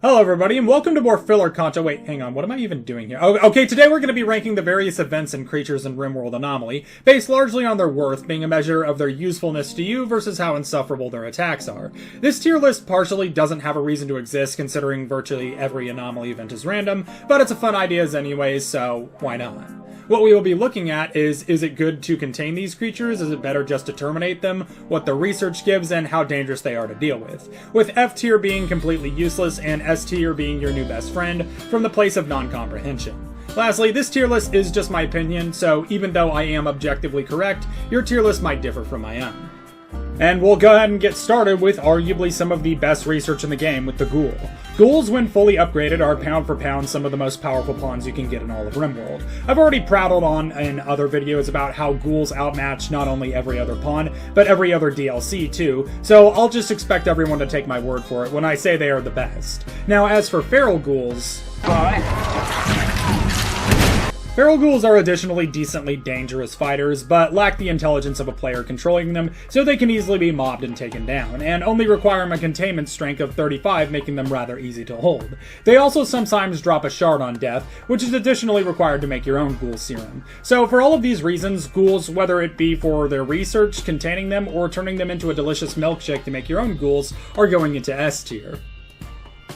Hello everybody, and welcome to more filler content. Wait, hang on, what am I even doing here? Oh, okay, today we're going to be ranking the various events and creatures in Rimworld Anomaly, based largely on their worth, being a measure of their usefulness to you versus how insufferable their attacks are. This tier list partially doesn't have a reason to exist, considering virtually every Anomaly event is random, but it's a fun idea anyways, so why not? What we will be looking at is it good to contain these creatures? Is it better just to terminate them? What the research gives and how dangerous they are to deal with F tier being completely useless and S tier being your new best friend from the place of non-comprehension. Lastly, this tier list is just my opinion, so even though I am objectively correct, your tier list might differ from my own. And we'll go ahead and get started with arguably some of the best research in the game with the Ghoul. Ghouls, when fully upgraded, are pound for pound some of the most powerful pawns you can get in all of Rimworld. I've already prattled on in other videos about how Ghouls outmatch not only every other pawn, but every other DLC too, so I'll just expect everyone to take my word for it when I say they are the best. Now, as for Feral Ghouls... Feral Ghouls are additionally decently dangerous fighters, but lack the intelligence of a player controlling them, so they can easily be mobbed and taken down, and only require a containment strength of 35, making them rather easy to hold. They also sometimes drop a shard on death, which is additionally required to make your own Ghoul serum. So for all of these reasons, Ghouls, whether it be for their research, containing them, or turning them into a delicious milkshake to make your own Ghouls, are going into S tier.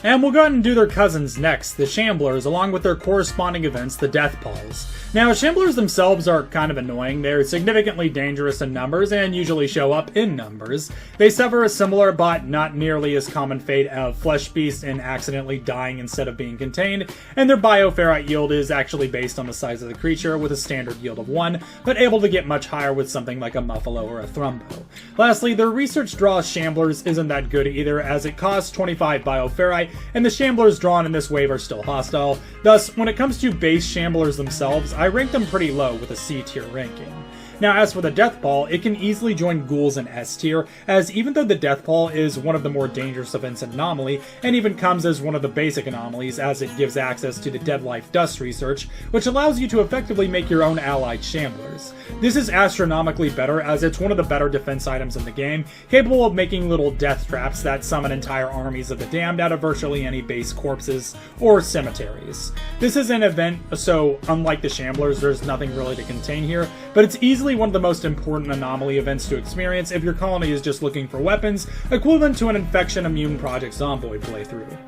And we'll go ahead and do their cousins next, the Shamblers, along with their corresponding events, the Death Palls. Now, Shamblers themselves are kind of annoying. They're significantly dangerous in numbers and usually show up in numbers. They suffer a similar but not nearly as common fate of Flesh Beasts in accidentally dying instead of being contained, and their Bioferrite yield is actually based on the size of the creature with a standard yield of 1, but able to get much higher with something like a Muffalo or a Thrumbo. Lastly, their research draw Shamblers isn't that good either, as it costs 25 Bioferrite, and the Shamblers drawn in this wave are still hostile. Thus, when it comes to base Shamblers themselves, I rank them pretty low with a C tier ranking. Now, as for the Death Pall, it can easily join Ghouls in S tier, as even though the Death Pall is one of the more dangerous events in Anomaly, and even comes as one of the basic anomalies as it gives access to the Dead Life Dust research, which allows you to effectively make your own allied Shamblers. This is astronomically better, as it's one of the better defense items in the game, capable of making little death traps that summon entire armies of the damned out of virtually any base corpses or cemeteries. This is an event, so unlike the Shamblers, there's nothing really to contain here, but it's easily one of the most important Anomaly events to experience if your colony is just looking for weapons, equivalent to an Infection Immune Project Zomboid playthrough.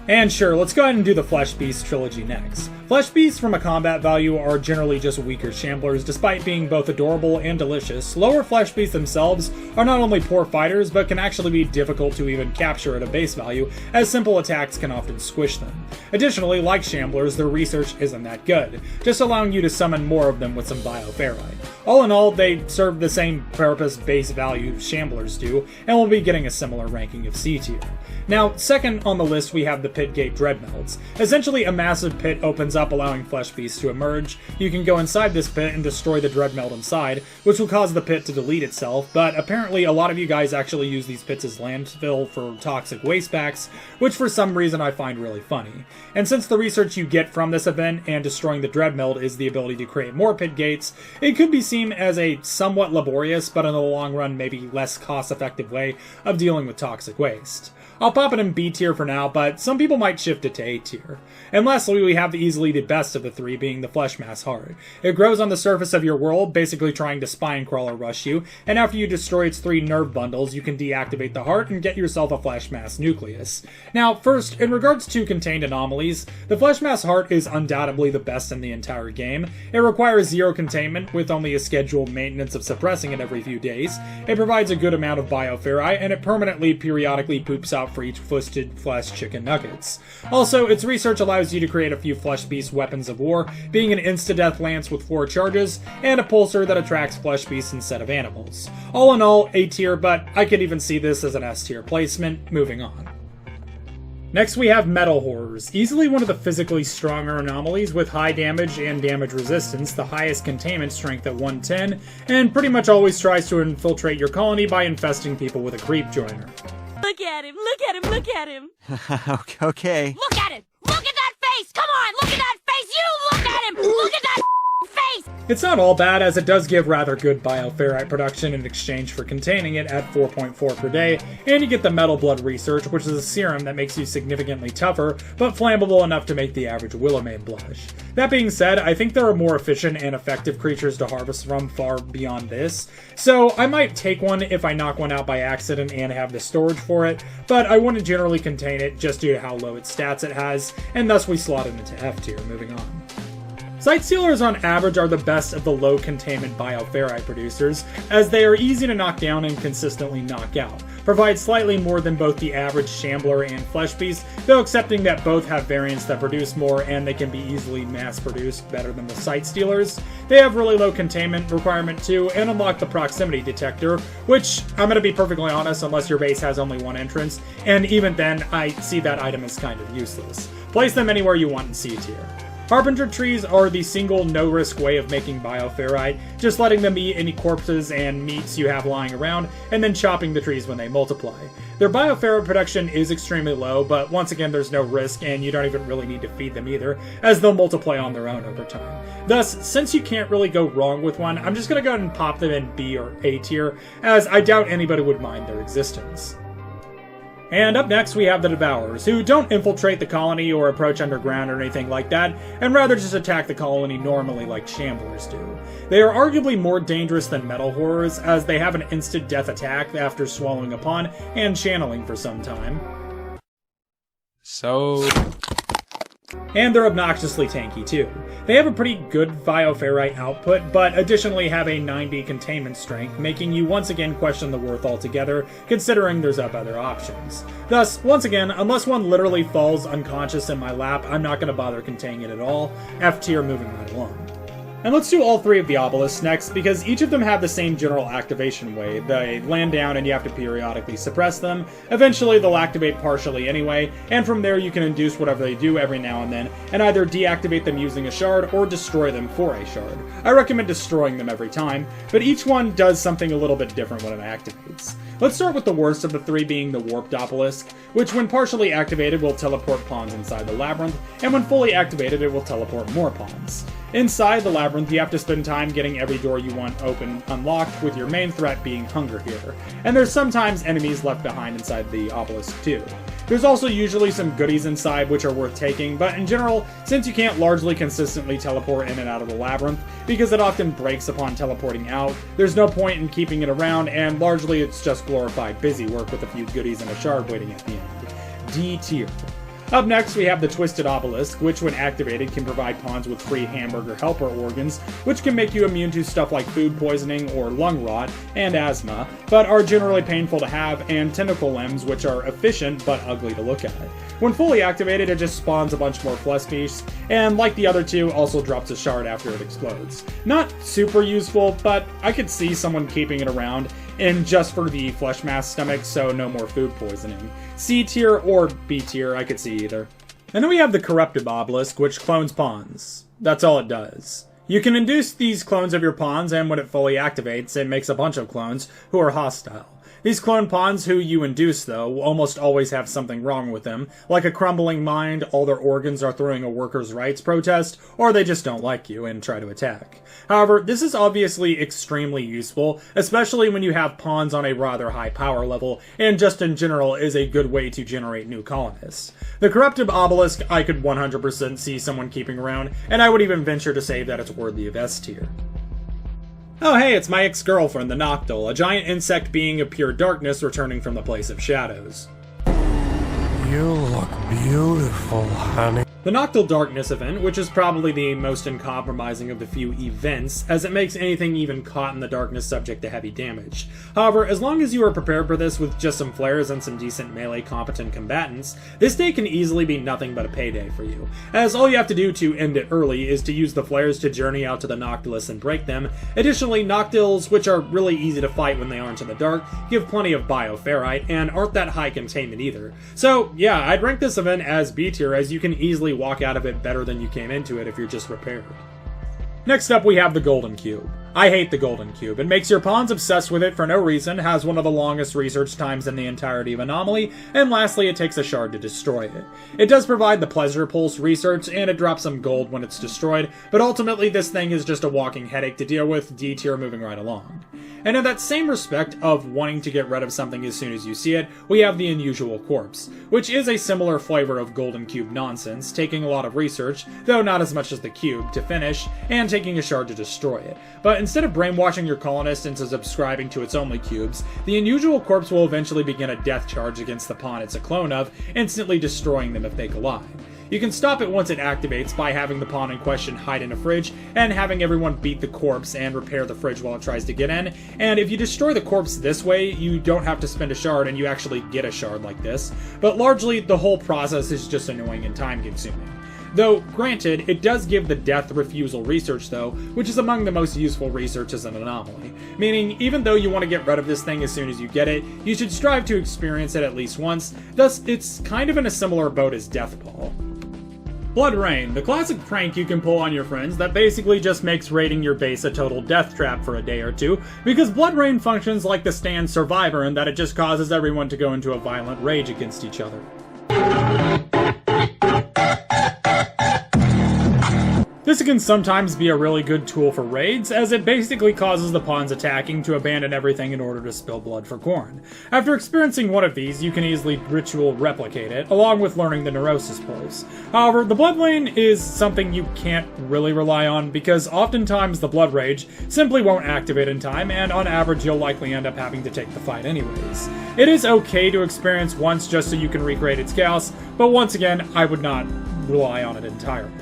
And sure, let's go ahead and do the Flesh Beast trilogy next. Flesh Beasts from a combat value are generally just weaker Shamblers, despite being both adorable and delicious. Lower Flesh Beasts themselves are not only poor fighters, but can actually be difficult to even capture at a base value, as simple attacks can often squish them. Additionally, like Shamblers, their research isn't that good, just allowing you to summon more of them with some Bioferrite. All in all, they serve the same purpose base value Shamblers do, and will be getting a similar ranking of C tier. Now, second on the list we have the Pitgate Dreadmelds. Essentially, a massive pit opens up, allowing Flesh Beasts to emerge. You can go inside this pit and destroy the Dreadmeld inside, which will cause the pit to delete itself, but apparently a lot of you guys actually use these pits as landfill for toxic waste packs, which for some reason I find really funny. And since the research you get from this event and destroying the Dreadmeld is the ability to create more pit gates, it could be seen as a somewhat laborious, but in the long run maybe less cost-effective way of dealing with toxic waste. I'll pop it in B tier for now, but some people might shift it to A tier. And lastly, we have easily the best of the three, being the Fleshmass heart. It grows on the surface of your world, basically trying to spine crawler rush you, and after you destroy its 3 nerve bundles, you can deactivate the heart and get yourself a Fleshmass Nucleus. Now, first, in regards to contained anomalies, the Fleshmass heart is undoubtedly the best in the entire game. It requires 0 containment, with only a scheduled maintenance of suppressing it every few days. It provides a good amount of Bioferrite, and it permanently, periodically poops out for each twisted flesh chicken nuggets. Also, its research allows you to create a few Flesh Beast weapons of war, being an insta-death lance with 4 charges, and a pulsar that attracts Flesh Beasts instead of animals. All in all, A tier, but I could even see this as an S tier placement. Moving on. Next we have Metal Horrors, easily one of the physically stronger anomalies with high damage and damage resistance, the highest containment strength at 110, and pretty much always tries to infiltrate your colony by infesting people with a Creepjoiner. Look at him, look at him, look at him! Okay. Look at it! Look at that face! Come on, look at that face! You look at him! Look at that face! It's not all bad, as it does give rather good bioferrite production in exchange for containing it at 4.4 per day, and you get the Metal Blood Research, which is a serum that makes you significantly tougher, but flammable enough to make the average Willowmane blush. That being said, I think there are more efficient and effective creatures to harvest from far beyond this, so I might take one if I knock one out by accident and have the storage for it, but I wouldn't generally contain it just due to how low its stats it has, and thus we slot it into F tier. Moving on. Sightstealers on average are the best of the low containment bioferrite producers, as they are easy to knock down and consistently knock out, provide slightly more than both the average Shambler and Fleshbeast, though accepting that both have variants that produce more and they can be easily mass produced better than the Sightstealers. They have really low containment requirement too, and unlock the proximity detector, which, I'm going to be perfectly honest, unless your base has only one entrance, and even then I see that item as kind of useless. Place them anywhere you want in C tier. Harbinger trees are the single no-risk way of making bioferrite, just letting them eat any corpses and meats you have lying around, and then chopping the trees when they multiply. Their bioferrite production is extremely low, but once again there's no risk, and you don't even really need to feed them either, as they'll multiply on their own over time. Thus, since you can't really go wrong with one, I'm just going to go ahead and pop them in B or A tier, as I doubt anybody would mind their existence. And up next we have the Devourers, who don't infiltrate the colony or approach underground or anything like that, and rather just attack the colony normally like Shamblers do. They are arguably more dangerous than Metal Horrors, as they have an instant death attack after swallowing upon and channeling for some time. And they're obnoxiously tanky too. They have a pretty good bioferrite output, but additionally have a 90 containment strength, making you once again question the worth altogether, considering there's other options. Thus, once again, unless one literally falls unconscious in my lap, I'm not going to bother containing it at all. F tier, moving right along. And let's do all three of the obelisks next, because each of them have the same general activation way. They land down and you have to periodically suppress them. Eventually they'll activate partially anyway, and from there you can induce whatever they do every now and then, and either deactivate them using a shard or destroy them for a shard. I recommend destroying them every time, but each one does something a little bit different when it activates. Let's start with the worst of the three, being the Warped Obelisk, which when partially activated will teleport pawns inside the labyrinth, and when fully activated it will teleport more pawns. Inside the labyrinth, you have to spend time getting every door you want open unlocked, with your main threat being hunger here. And there's sometimes enemies left behind inside the obelisk too. There's also usually some goodies inside which are worth taking, but in general, since you can't largely consistently teleport in and out of the labyrinth, because it often breaks upon teleporting out, there's no point in keeping it around, and largely it's just glorified busy work with a few goodies and a shard waiting at the end. D tier. Up next, we have the Twisted Obelisk, which when activated can provide pawns with free hamburger helper organs, which can make you immune to stuff like food poisoning or lung rot and asthma, but are generally painful to have, and tentacle limbs, which are efficient but ugly to look at. When fully activated, it just spawns a bunch more Fleshbeasts, and like the other two, also drops a shard after it explodes. Not super useful, but I could see someone keeping it around, and just for the Fleshmass stomach, so no more food poisoning. C tier or B tier, I could see either. And then we have the Corrupted Obelisk, which clones pawns. That's all it does. You can induce these clones of your pawns, and when it fully activates, it makes a bunch of clones who are hostile. These clone pawns who you induce, though, almost always have something wrong with them, like a crumbling mind, all their organs are throwing a workers' rights protest, or they just don't like you and try to attack. However, this is obviously extremely useful, especially when you have pawns on a rather high power level, and just in general is a good way to generate new colonists. The Corrupted Obelisk I could 100% see someone keeping around, and I would even venture to say that it's worthy of S tier. Oh hey, it's my ex-girlfriend, the Noctol, a giant insect being of pure darkness returning from the place of shadows. You look beautiful, honey. The Noctol Darkness event, which is probably the most uncompromising of the few events, as it makes anything even caught in the darkness subject to heavy damage. However, as long as you are prepared for this with just some flares and some decent melee competent combatants, this day can easily be nothing but a payday for you, as all you have to do to end it early is to use the flares to journey out to the Noctilus and break them. Additionally, Noctils, which are really easy to fight when they aren't in the dark, give plenty of bioferrite, and aren't that high containment either. So yeah, I'd rank this event as B tier, as you can easily walk out of it better than you came into it if you're just prepared. Next up we have the Golden Cube. I hate the Golden Cube. It makes your pawns obsessed with it for no reason, has one of the longest research times in the entirety of Anomaly, and lastly, it takes a shard to destroy it. It does provide the Pleasure Pulse research, and it drops some gold when it's destroyed, but ultimately this thing is just a walking headache to deal with, D tier moving right along. And in that same respect of wanting to get rid of something as soon as you see it, we have the Unnatural Corpse, which is a similar flavor of Golden Cube nonsense, taking a lot of research, though not as much as the Cube, to finish, and taking a shard to destroy it. But instead of brainwashing your colonists into subscribing to its only cubes, the Unusual Corpse will eventually begin a death charge against the pawn it's a clone of, instantly destroying them if they collide. You can stop it once it activates by having the pawn in question hide in a fridge, and having everyone beat the corpse and repair the fridge while it tries to get in, and if you destroy the corpse this way, you don't have to spend a shard and you actually get a shard like this, but largely the whole process is just annoying and time consuming. Though, granted, it does give the death refusal research though, which is among the most useful research as an anomaly. Meaning, even though you want to get rid of this thing as soon as you get it, you should strive to experience it at least once, thus it's kind of in a similar boat as Death Pall. Blood Rain, the classic prank you can pull on your friends that basically just makes raiding your base a total death trap for a day or two, because Blood Rain functions like the stand Survivor in that it just causes everyone to go into a violent rage against each other. This can sometimes be a really good tool for raids, as it basically causes the pawns attacking to abandon everything in order to spill blood for corn. After experiencing one of these, you can easily ritual replicate it, along with learning the Neurosis pulls. However, the Blood Rain is something you can't really rely on, because oftentimes the Blood Rage simply won't activate in time, and on average you'll likely end up having to take the fight anyways. It is okay to experience once just so you can recreate its chaos, but once again, I would not rely on it entirely.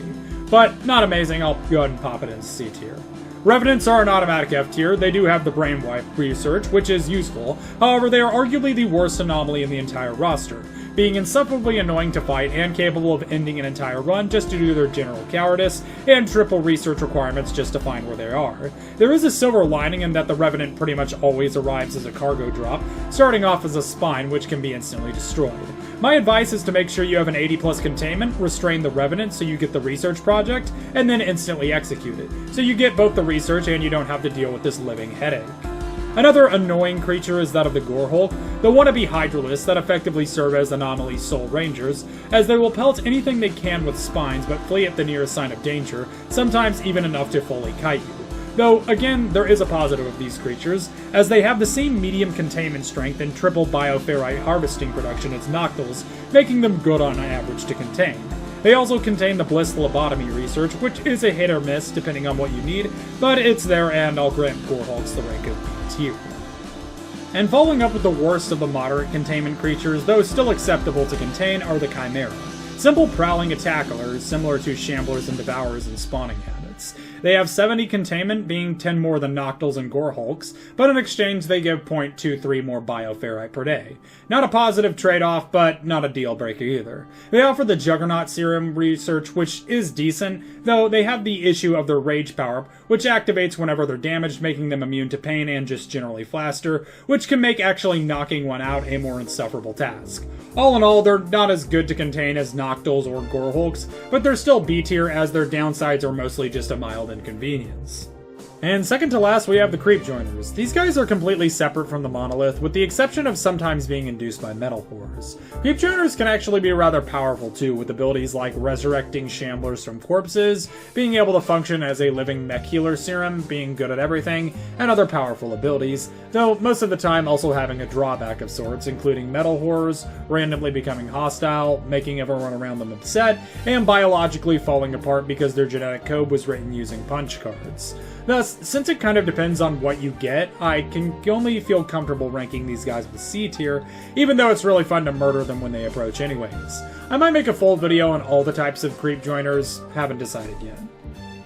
But not amazing, I'll go ahead and pop it in C tier. Revenants are an automatic F tier. They do have the brainwipe research, which is useful. However, they are arguably the worst anomaly in the entire roster, being insufferably annoying to fight and capable of ending an entire run just due to their general cowardice and triple research requirements just to find where they are. There is a silver lining in that the Revenant pretty much always arrives as a cargo drop, starting off as a spine which can be instantly destroyed. My advice is to make sure you have an 80+ containment, restrain the Revenant so you get the research project, and then instantly execute it, so you get both the research and you don't have to deal with this living headache. Another annoying creature is that of the Gorehulk, the wannabe Hydralisks that effectively serve as Anomaly's sole rangers, as they will pelt anything they can with spines but flee at the nearest sign of danger, sometimes even enough to fully kite you. Though, again, there is a positive of these creatures, as they have the same medium containment strength and triple bioferrite harvesting production as Noctols, making them good on average to contain. They also contain the Bliss Lobotomy research, which is a hit or miss depending on what you need, but it's there and I'll grant Gorehulks the rank of B tier. And following up with the worst of the moderate containment creatures, though still acceptable to contain, are the Chimera. Simple prowling attackers, similar to Shamblers and Devourers in spawning habits. They have 70 containment, being 10 more than Noctols and Gorehulks, but in exchange they give 0.23 more bioferrite per day. Not a positive trade-off, but not a deal breaker either. They offer the Juggernaut Serum research, which is decent, though they have the issue of their Rage power-up, which activates whenever they're damaged, making them immune to pain and just generally faster, which can make actually knocking one out a more insufferable task. All in all, they're not as good to contain as Noctols or Gorehulks, but they're still B tier as their downsides are mostly just a mild inconvenience. And second to last, we have the Creepjoiners. These guys are completely separate from the monolith, with the exception of sometimes being induced by metal horrors. Creepjoiners can actually be rather powerful too, with abilities like resurrecting Shamblers from corpses, being able to function as a living mech healer serum, being good at everything, and other powerful abilities, though most of the time also having a drawback of sorts, including metal horrors, randomly becoming hostile, making everyone around them upset, and biologically falling apart because their genetic code was written using punch cards. Thus, since it kind of depends on what you get, I can only feel comfortable ranking these guys with C tier, even though it's really fun to murder them when they approach anyways. I might make a full video on all the types of Creepjoiners, haven't decided yet.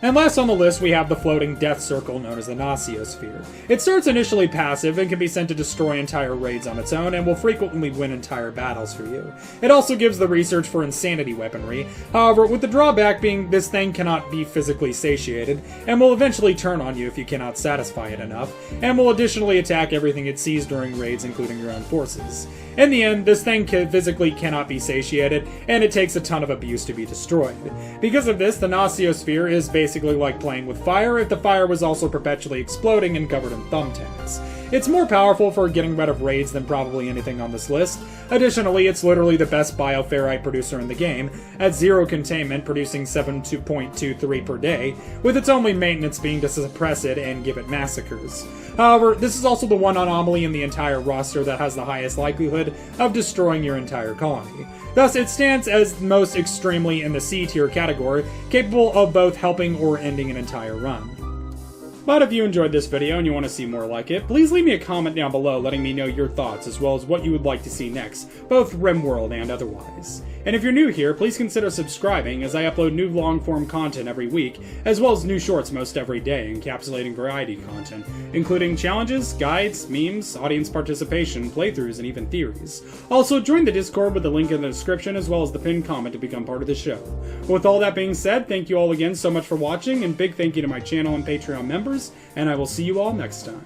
And last on the list, we have the floating death circle known as the Nociosphere. It starts initially passive and can be sent to destroy entire raids on its own and will frequently win entire battles for you. It also gives the research for insanity weaponry, however, with the drawback being this thing cannot be physically satiated, and will eventually turn on you if you cannot satisfy it enough, and will additionally attack everything it sees during raids including your own forces. In the end, this thing physically cannot be satiated, and it takes a ton of abuse to be destroyed. Because of this, the Nociosphere is basically like playing with fire if the fire was also perpetually exploding and covered in thumbtacks. It's more powerful for getting rid of raids than probably anything on this list. Additionally, it's literally the best bioferrite producer in the game, at 0 containment, producing 7.23 per day, with its only maintenance being to suppress it and give it massacres. However, this is also the one anomaly in the entire roster that has the highest likelihood of destroying your entire colony. Thus, it stands as most extremely in the C tier category, capable of both helping or ending an entire run. But if you enjoyed this video and you want to see more like it, please leave me a comment down below letting me know your thoughts as well as what you would like to see next, both Rimworld and otherwise. And if you're new here, please consider subscribing as I upload new long-form content every week, as well as new shorts most every day encapsulating variety content, including challenges, guides, memes, audience participation, playthroughs, and even theories. Also, join the Discord with the link in the description as well as the pinned comment to become part of the show. With all that being said, thank you all again so much for watching, and big thank you to my channel and Patreon members, and I will see you all next time.